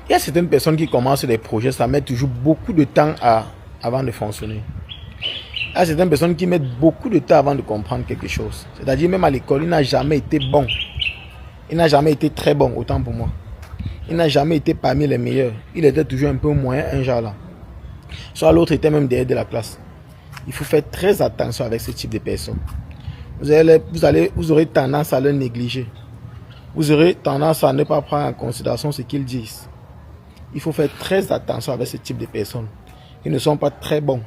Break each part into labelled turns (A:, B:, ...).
A: Il y a certaines personnes qui commencent des projets, ça met toujours beaucoup de temps avant de fonctionner. Il y a certaines personnes qui mettent beaucoup de temps avant de comprendre quelque chose. C'est-à-dire même à l'école, il n'a jamais été bon. Il n'a jamais été très bon, autant pour moi. Il n'a jamais été parmi les meilleurs. Il était toujours un peu moyen, un genre là. Soit l'autre était même derrière de la classe. Il faut faire très attention avec ce type de personnes. Vous aurez tendance à le négliger. Vous aurez tendance à ne pas prendre en considération ce qu'ils disent. Il faut faire très attention avec ce type de personnes. Ils ne sont pas très bons.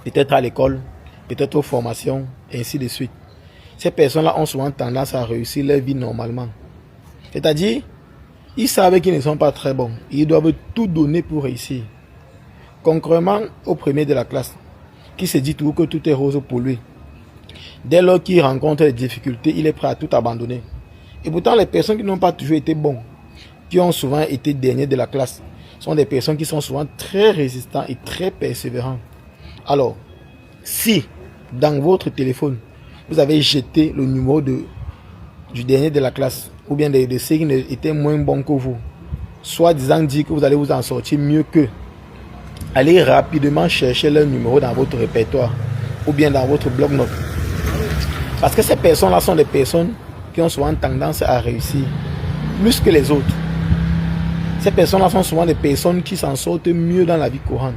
A: Peut-être à l'école, peut-être aux formations, et ainsi de suite. Ces personnes-là ont souvent tendance à réussir leur vie normalement. C'est-à-dire, ils savent qu'ils ne sont pas très bons. Ils doivent tout donner pour réussir. Concrètement au premier de la classe, qui se dit toujours que tout est rose pour lui. Dès lors qu'il rencontre des difficultés, il est prêt à tout abandonner. Et pourtant, les personnes qui n'ont pas toujours été bons, qui ont souvent été derniers de la classe, sont des personnes qui sont souvent très résistants et très persévérants. Alors, si dans votre téléphone, vous avez jeté le numéro du dernier de la classe, ou bien de ceux qui étaient moins bons que vous, soit disant dit que vous allez vous en sortir mieux qu'eux, allez rapidement chercher leur numéro dans votre répertoire, ou bien dans votre bloc-notes. Parce que ces personnes-là sont des personnes qui ont souvent tendance à réussir plus que les autres. Ces personnes-là sont souvent des personnes qui s'en sortent mieux dans la vie courante.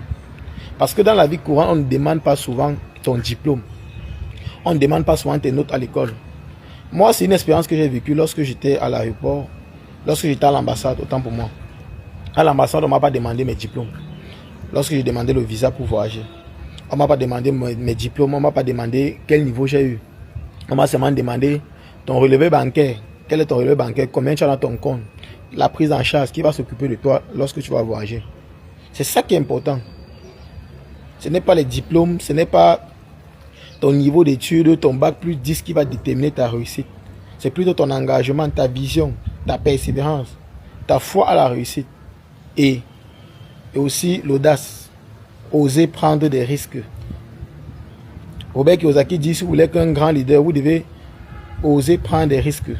A: Parce que dans la vie courante, on ne demande pas souvent ton diplôme. On ne demande pas souvent tes notes à l'école. Moi, c'est une expérience que j'ai vécue lorsque j'étais à l'aéroport, lorsque j'étais à l'ambassade, autant pour moi. À l'ambassade, on ne m'a pas demandé mes diplômes. Lorsque j'ai demandé le visa pour voyager, on ne m'a pas demandé mes diplômes, on ne m'a pas demandé quel niveau j'ai eu. On m'a seulement demandé ton relevé bancaire. Quel est ton relevé bancaire? Combien tu as dans ton compte? La prise en charge, qui va s'occuper de toi lorsque tu vas voyager. C'est ça qui est important. Ce n'est pas les diplômes, ce n'est pas ton niveau d'études, ton bac plus 10 qui va déterminer ta réussite. C'est plutôt ton engagement, ta vision, ta persévérance, ta foi à la réussite. Et aussi l'audace. Oser prendre des risques. Robert Kiyosaki dit, si vous voulez qu'un grand leader, vous devez oser prendre des risques.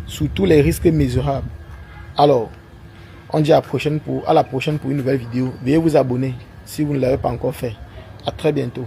A: Surtout les risques mesurables. Alors, on dit à la prochaine pour une nouvelle vidéo. Veuillez vous abonner si vous ne l'avez pas encore fait. À très bientôt.